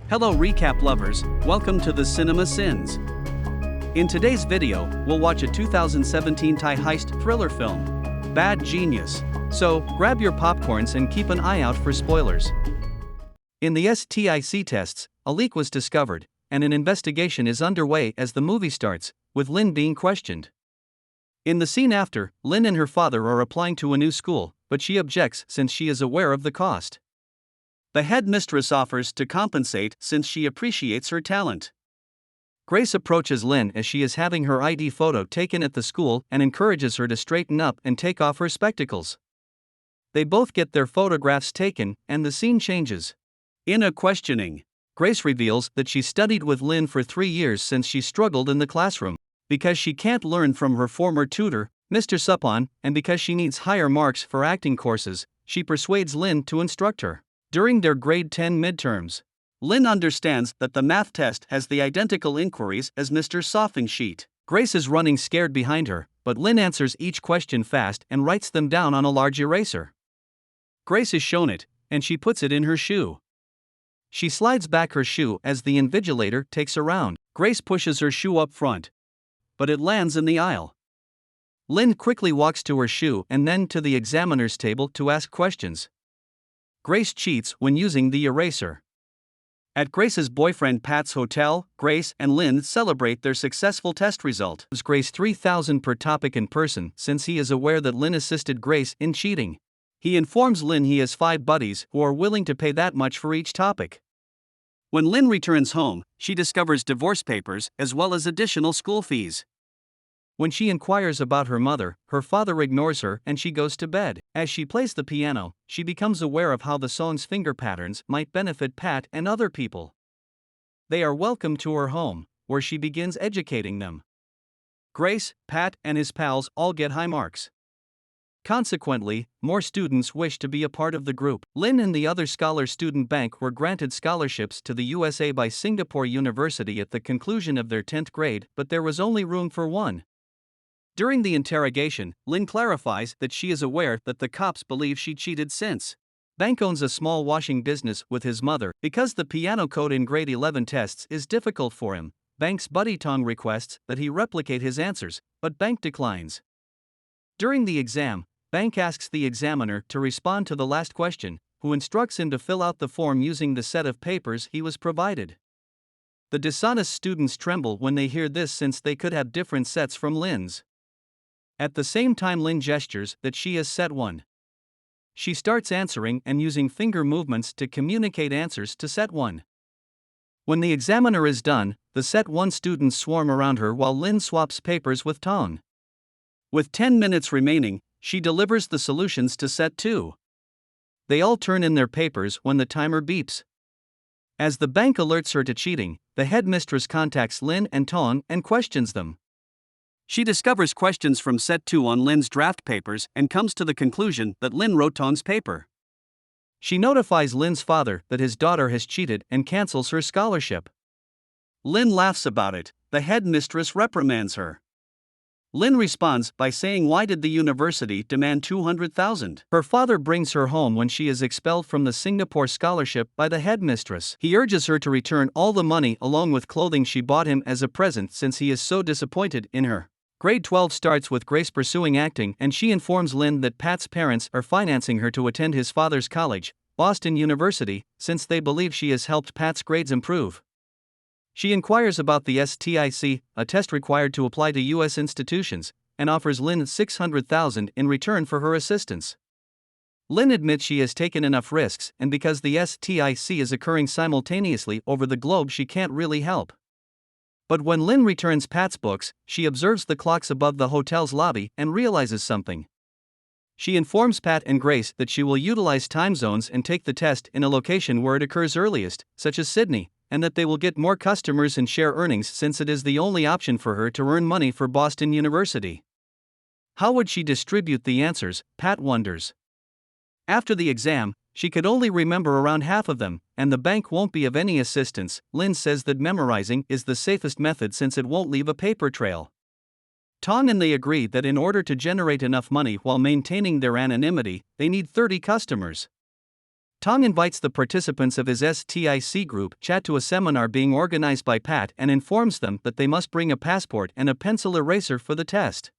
Hello recap lovers, welcome to the Cinema Sins. In today's video, we'll watch a 2017 Thai heist thriller film, Bad Genius. So, grab your popcorns and keep an eye out for spoilers. In the STIC tests, a leak was discovered, and an investigation is underway as the movie starts, with Lin being questioned. In the scene after, Lin and her father are applying to a new school, but she objects since she is aware of the cost. The headmistress offers to compensate since she appreciates her talent. Grace approaches Lin as she is having her ID photo taken at the school and encourages her to straighten up and take off her spectacles. They both get their photographs taken, and the scene changes. In a questioning, Grace reveals that she studied with Lin for 3 years since she struggled in the classroom. Because she can't learn from her former tutor, Mr. Supon, and because she needs higher marks for acting courses, she persuades Lin to instruct her. During their grade 10 midterms, Lin understands that the math test has the identical inquiries as Mr. Soffing's sheet. Grace is running scared behind her, but Lin answers each question fast and writes them down on a large eraser. Grace is shown it, and she puts it in her shoe. She slides back her shoe as the invigilator takes her round. Grace pushes her shoe up front, but it lands in the aisle. Lin quickly walks to her shoe and then to the examiner's table to ask questions. Grace cheats when using the eraser. At Grace's boyfriend Pat's hotel, Grace and Lin celebrate their successful test result. Grace $3,000 per topic in person since he is aware that Lin assisted Grace in cheating. He informs Lin he has 5 buddies who are willing to pay that much for each topic. When Lin returns home, she discovers divorce papers as well as additional school fees. When she inquires about her mother, her father ignores her and she goes to bed. As she plays the piano, she becomes aware of how the song's finger patterns might benefit Pat and other people. They are welcomed to her home, where she begins educating them. Grace, Pat, and his pals all get high marks. Consequently, more students wish to be a part of the group. Lin and the other Scholar Student Bank were granted scholarships to the USA by Singapore University at the conclusion of their 10th grade, but there was only room for one. During the interrogation, Lin clarifies that she is aware that the cops believe she cheated since Bank owns a small washing business with his mother. Because the piano code in grade 11 tests is difficult for him, Bank's buddy Tong requests that he replicate his answers, but Bank declines. During the exam, Bank asks the examiner to respond to the last question, who instructs him to fill out the form using the set of papers he was provided. The dishonest students tremble when they hear this since they could have different sets from Lin's. At the same time, Lin gestures that she is set 1. She starts answering and using finger movements to communicate answers to set 1. When the examiner is done, the set 1 students swarm around her while Lin swaps papers with Tong. With 10 minutes remaining, she delivers the solutions to set 2. They all turn in their papers when the timer beeps. As the bank alerts her to cheating, the headmistress contacts Lin and Tong and questions them. She discovers questions from set 2 on Lin's draft papers and comes to the conclusion that Lin wrote Tong's paper. She notifies Lin's father that his daughter has cheated and cancels her scholarship. Lin laughs about it. The headmistress reprimands her. Lin responds by saying, "Why did the university demand 200,000? Her father brings her home when she is expelled from the Singapore scholarship by the headmistress. He urges her to return all the money along with clothing she bought him as a present since he is so disappointed in her. Grade 12 starts with Grace pursuing acting, and she informs Lin that Pat's parents are financing her to attend his father's college, Boston University, since they believe she has helped Pat's grades improve. She inquires about the STIC, a test required to apply to U.S. institutions, and offers Lin $600,000 in return for her assistance. Lin admits she has taken enough risks, and because the STIC is occurring simultaneously over the globe, she can't really help. But when Lin returns Pat's books, she observes the clocks above the hotel's lobby and realizes something. She informs Pat and Grace that she will utilize time zones and take the test in a location where it occurs earliest, such as Sydney, and that they will get more customers and share earnings since it is the only option for her to earn money for Boston University. How would she distribute the answers, Pat wonders. After the exam, she could only remember around half of them, and the bank won't be of any assistance. Lin says that memorizing is the safest method since it won't leave a paper trail. Tong and they agree that in order to generate enough money while maintaining their anonymity, they need 30 customers. Tom invites the participants of his STIC group chat to a seminar being organized by Pat and informs them that they must bring a passport and a pencil eraser for the test.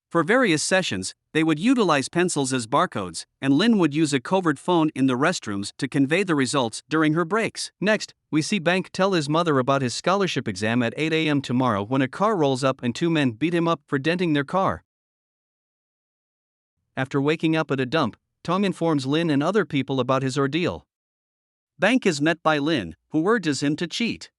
For various sessions, they would utilize pencils as barcodes, and Lynn would use a covert phone in the restrooms to convey the results during her breaks. Next, we see Bank tell his mother about his scholarship exam at 8 a.m. tomorrow when a car rolls up and two men beat him up for denting their car. After waking up at a dump, Tom informs Lynn and other people about his ordeal. Bank is met by Lynn, who urges him to cheat.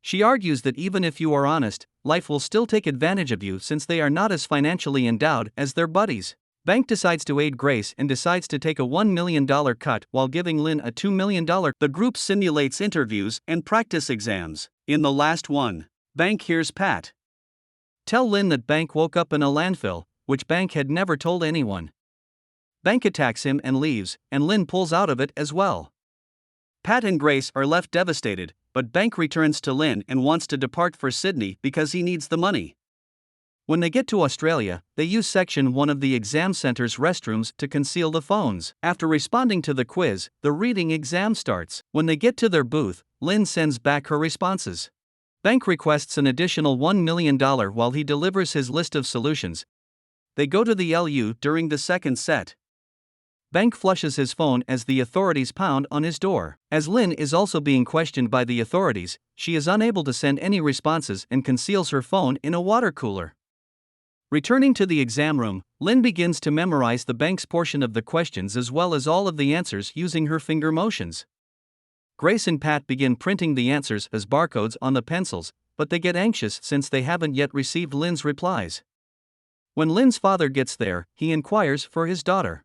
She argues that even if you are honest, life will still take advantage of you since they are not as financially endowed as their buddies. Bank decides to aid Grace and decides to take a $1 million cut while giving Lynn a $2 million. The group simulates interviews and practice exams. In the last one, Bank hears Pat tell Lynn that Bank woke up in a landfill, which Bank had never told anyone. Bank attacks him and leaves, and Lynn pulls out of it as well. Pat and Grace are left devastated, but Bank returns to Lynn and wants to depart for Sydney because he needs the money. When they get to Australia, they use Section 1 of the exam center's restrooms to conceal the phones. After responding to the quiz, the reading exam starts. When they get to their booth, Lynn sends back her responses. Bank requests an additional $1 million while he delivers his list of solutions. They go to the LU during the second set. Bank flushes his phone as the authorities pound on his door. As Lynn is also being questioned by the authorities, she is unable to send any responses and conceals her phone in a water cooler. Returning to the exam room, Lynn begins to memorize the Bank's portion of the questions as well as all of the answers using her finger motions. Grace and Pat begin printing the answers as barcodes on the pencils, but they get anxious since they haven't yet received Lynn's replies. When Lynn's father gets there, he inquires for his daughter.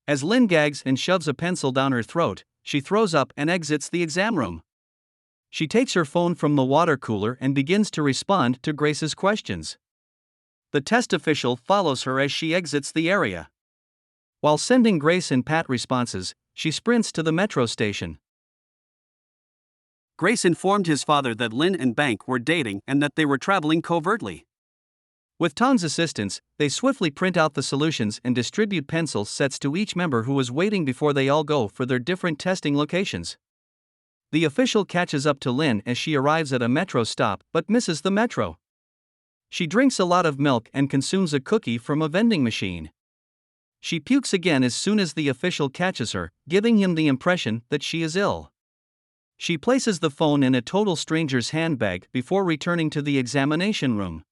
As Lynn gags and shoves a pencil down her throat, she throws up and exits the exam room. She takes her phone from the water cooler and begins to respond to Grace's questions. The test official follows her as she exits the area. While sending Grace and Pat responses, she sprints to the metro station. Grace informed his father that Lynn and Bank were dating and that they were traveling covertly. With Tom's assistance, they swiftly print out the solutions and distribute pencil sets to each member who is waiting before they all go for their different testing locations. The official catches up to Lynn as she arrives at a metro stop but misses the metro. She drinks a lot of milk and consumes a cookie from a vending machine. She pukes again as soon as the official catches her, giving him the impression that she is ill. She places the phone in a total stranger's handbag before returning to the examination room.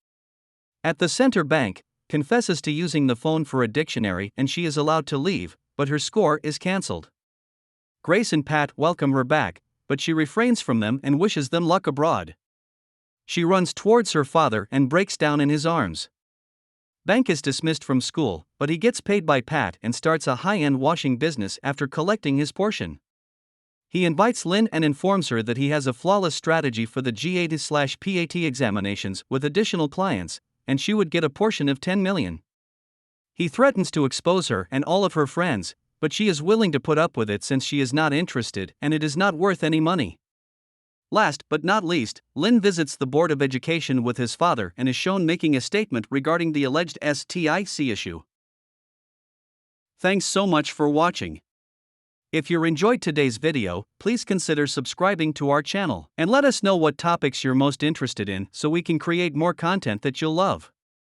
At the center, Bank confesses to using the phone for a dictionary and she is allowed to leave, but her score is cancelled. Grace and Pat welcome her back, but she refrains from them and wishes them luck abroad. She runs towards her father and breaks down in his arms. Bank is dismissed from school, but he gets paid by Pat and starts a high-end washing business after collecting his portion. He invites Lynn and informs her that he has a flawless strategy for the GAT/PAT examinations with additional clients, and she would get a portion of $10 million. He threatens to expose her and all of her friends, but she is willing to put up with it since she is not interested and it is not worth any money. Last but not least, Lynn visits the Board of Education with his father and is shown making a statement regarding the alleged STIC issue. Thanks so much for watching. If you enjoyed today's video, please consider subscribing to our channel and let us know what topics you're most interested in so we can create more content that you'll love.